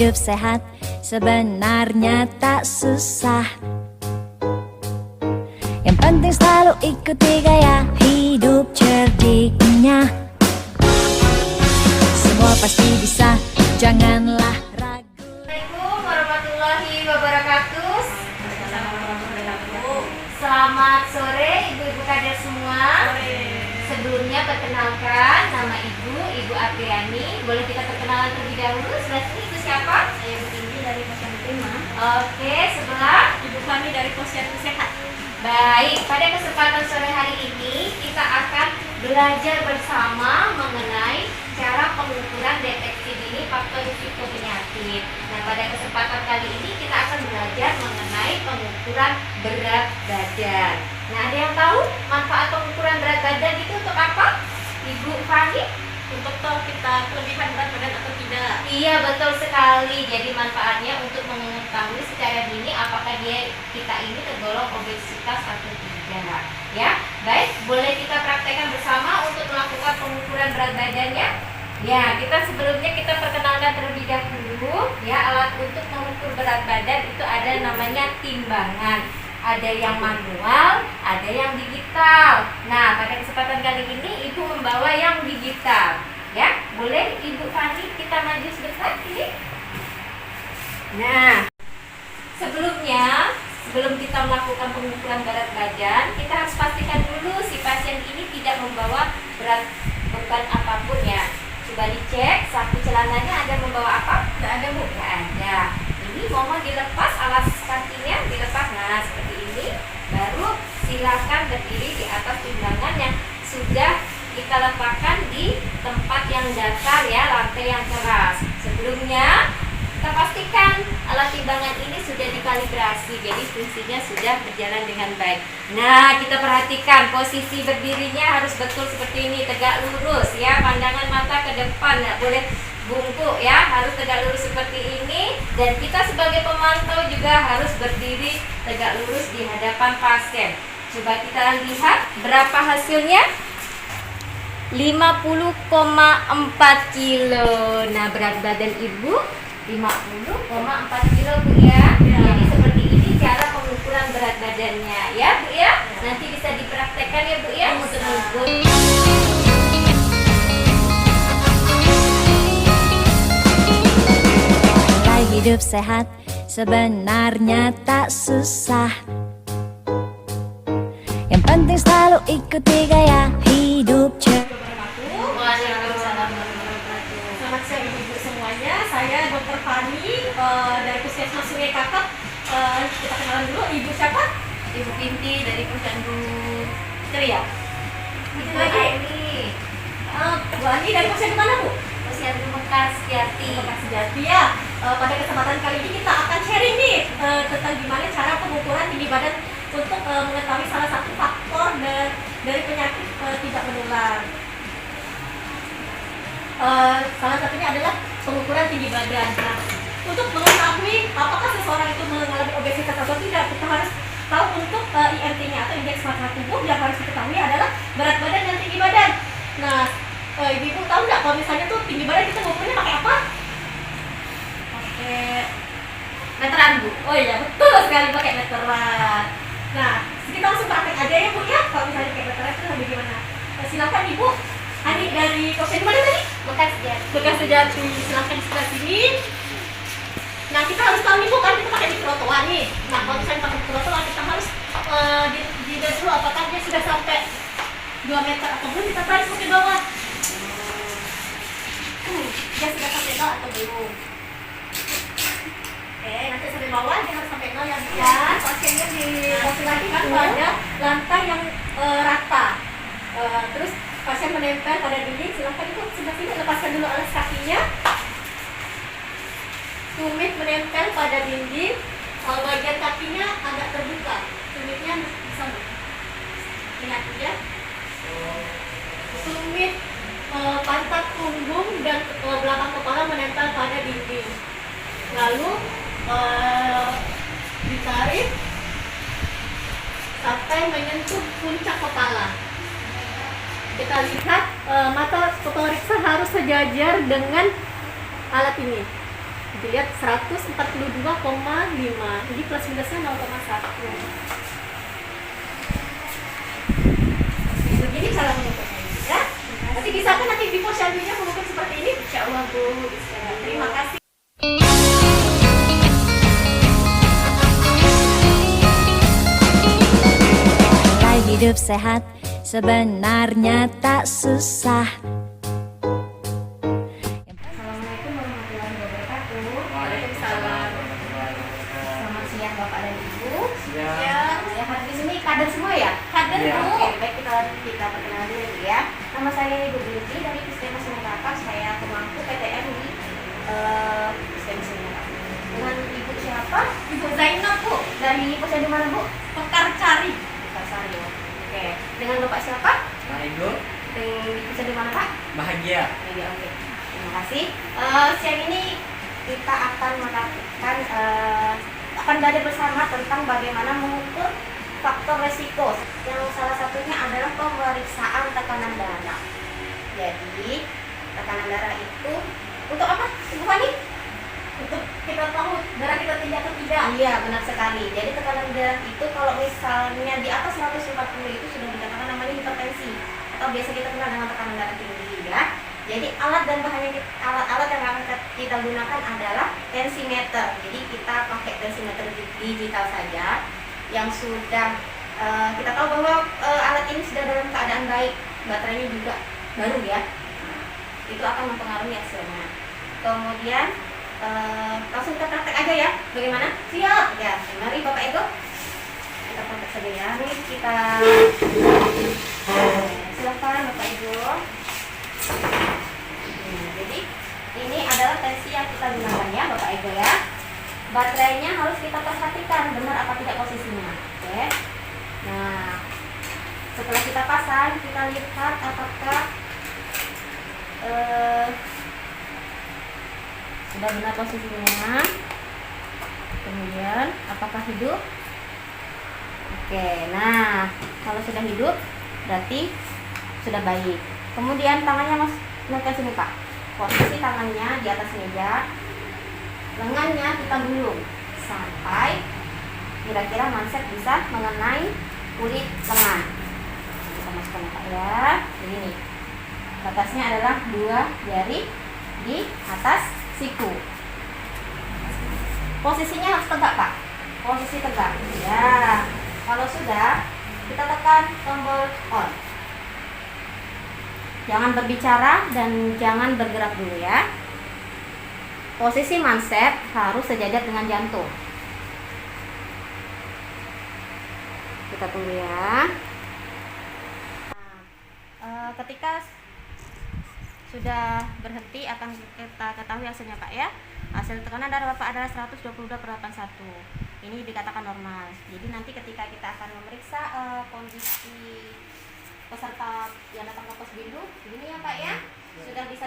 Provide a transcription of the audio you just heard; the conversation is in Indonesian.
hidup sehat sebenarnya tak susah. Yang penting selalu ikuti gaya hidup cerdiknya. Semua pasti bisa, janganlah ragu. Assalamualaikum warahmatullahi wabarakatuh. Selamat sore ibu-ibu kader semua. Sebelumnya perkenalkan, nama Ibu Apriani. Boleh kita perkenalan terlebih dahulu. Sebelah sini Ibu siapa? Saya Bu Indi dari Posyandu Prima. Oke, sebelah Ibu kami dari Posyandu Sehat. Baik, pada kesempatan sore hari ini kita akan belajar bersama mengenai cara pengukuran deteksi dini faktor risiko penyakit. Nah, pada kesempatan kali ini kita akan belajar mengenai pengukuran berat badan. Nah, ada yang tahu manfaat pengukuran berat badan itu untuk apa? Ibu Fani? Untuk tahu kita kelebihan berat badan atau tidak. Iya, betul sekali. Jadi manfaatnya untuk mengetahui secara dini apakah kita ini tergolong obesitas atau tidak. Ya, baik. Boleh kita praktekkan bersama untuk melakukan pengukuran berat badannya. Ya, sebelumnya kita perkenalkan terlebih dahulu. Ya, alat untuk mengukur berat badan itu ada namanya timbangan. Ada yang manual, ada yang digital. Nah, pada kesempatan kali ini Ibu membawa yang digital. Ya, boleh Ibu Fani kita maju sebentar ini. Nah, sebelum kita melakukan pengukuran berat badan, kita harus pastikan dulu si pasien ini tidak membawa berat beban apapun ya. Coba dicek, saku celananya ada membawa apa? Tidak ada, Bu. Tidak ada. Ini mohon dilepas alas kakinya, dilepas. Nah, seperti ini. Baru silakan berdiri di atas timbangan yang sudah kita letakkan di tempat yang datar ya, lantai yang keras. Sebelumnya kita pastikan alat timbangan ini sudah dikalibrasi, jadi fungsinya sudah berjalan dengan baik. Nah, kita perhatikan posisi berdirinya harus betul seperti ini, tegak lurus ya, pandangan mata ke depan, nggak boleh bungkuk ya, harus tegak lurus seperti ini. Dan kita sebagai pemantau juga harus berdiri tegak lurus di hadapan pasien. Coba kita lihat berapa hasilnya. 50,4 kilo. Nah, berat badan Ibu 50,4 kilo Bu ya. Jadi seperti ini cara pengukuran berat badannya ya Bu ya. Nanti bisa dipraktekkan ya Bu ya. Hidup sehat sebenarnya tak susah. Yang penting selalu ikuti gaya hidup Waalaikumsalam. Selamat siang ibu-ibu semuanya. Saya Dr. Fani dari Puskesmas Sungai Kakap. Kita kenalan dulu. Ibu siapa? Ibu Binti dari Posyandu Ceria. Ibu Aini. Bu Ani dari Posyandu mana, Bu? Posyandu Mekas Jati. Bekas Sejati ya. Pada kesempatan kali ini kita akan sharing nih tentang gimana cara pengukuran tinggi badan untuk mengetahui salah satu faktor dari penyakit tidak menular. Salah satunya adalah pengukuran tinggi badan. Nah, untuk mengetahui apakah seseorang itu mengalami obesitas atau tidak, kita harus tahu untuk IMT-nya atau indeks massa tubuh yang harus diketahui adalah berat badan dan tinggi badan. Nah, ibu tahu nggak kalau misalnya tuh tinggi badan kita ngukurnya pakai apa? Pakai Meteran Bu. Oh iya, betul sekali pakai meteran. Nah, kita langsung praktek aja ya Bu ya. Kalau misalnya pakai meteran itu bagaimana? Silakan Ibu. Ani dari Posyandu mana tadi? Mekas Jati. Bekas Sejati. Silakan di sebelah sini. Nah, kita harus tahu nih Bu, kan kita pakai di trotoar nih. Nah, kalau misalnya pakai di trotoar kita harus dilihat dulu apakah dia sudah sampai 2 meter atau belum, kita tarik ke bawah. Dia sudah sampai 0 atau belum? Nanti sampai bawah dia harus sampai 0 ya Bu ya. Pasiennya diperhatikan pada lantai yang rata. Terus pasien menempel pada dinding. Silahkan Ibu sebelah sini, lepaskan dulu alas kakinya. Tumit menempel pada dinding. Bagian kakinya agak terbuka. Tumitnya bisa Bu. Ingat ya. Tumit pantat, punggung dan belakang kepala menempel pada dinding. Lalu ditarik sampai menyentuh puncak kepala. Kita lihat mata fotomeriksa harus sejajar dengan alat ini. Dilihat 142,5. Jadi plus minusnya 0,1. Begini cara mengukurnya ya. Nanti bisa kan nanti di posyandunya mengukur seperti ini? Insya Allah Bu. Bisa. Terima kasih. Mulai hidup sehat sebenarnya tak susah. Assalamualaikum warahmatullahi wabarakatuh. Waalaikumsalam. Selamat siang Bapak dan Ibu. Ya, Ya, hadir di sini kader semua ya? kader Ya. Bu. Oke, baik kita perkenalan dulu ya. Nama saya Ibu Binti dari Puskesmas Sumberapa. Saya pemangku PTM di Puskesmas Sumberapa. Dengan Ibu siapa? Ibu Zainab Bu, Dari posyandu mana Bu? Pekar Cari. Pak Saryo. Oke. Dengan Bapak siapa? Nah itu Di posyandu mana Pak? bahagia. Ya, oke. Terima kasih. Siang ini kita akan melakukan akan belajar bersama tentang bagaimana mengukur faktor resiko. Yang salah satunya adalah pemeriksaan tekanan darah. Jadi tekanan darah itu untuk apa, Ibu Fani? Untuk kita tahu darah kita tinggi atau tidak. Iya, benar sekali. Jadi tekanan darah itu kalau misalnya di atas 140 itu sudah dikatakan namanya hipertensi atau biasa kita kenal dengan tekanan darah tinggi ya. Jadi alat dan alat yang akan kita gunakan adalah tensimeter. Jadi kita pakai tensimeter digital saja yang sudah kita tahu bahwa alat ini sudah dalam keadaan baik, baterainya juga baru ya. Itu akan mempengaruhi hasilnya. Kemudian langsung kita praktek aja ya. Bagaimana? Siap. Ya, mari Bapak Ego. Kita praktek saja ya. Ini kita silakan Bapak Ego. Jadi ini adalah tensi yang kita gunakan ya Bapak Ego ya. Baterainya harus kita perhatikan benar apa tidak posisinya. Oke. Nah, setelah kita pasang, kita lihat apakah sudah benar posisinya. Kemudian apakah hidup? Oke, nah kalau sudah hidup berarti sudah baik. Kemudian tangannya ke sini Pak. Posisi tangannya di atas meja, lengannya kita gulung sampai kira-kira manset bisa mengenai kulit lengan. Kita masukkan Pak ya. Begini. Batasnya adalah 2 jari di atas siku. Posisinya harus tegak Pak. Posisi tegak. Ya. Kalau sudah, kita tekan tombol on. Jangan berbicara dan jangan bergerak dulu ya. Posisi manset harus sejajar dengan jantung. Kita tunggu ya. Nah, ketika sudah berhenti akan kita ketahui hasilnya Pak ya. Hasil tekanan darah Bapak adalah 122/81. Ini dikatakan normal. Jadi nanti ketika kita akan memeriksa kondisi peserta yang datang ke pos biru, ini ya Pak ya, sudah bisa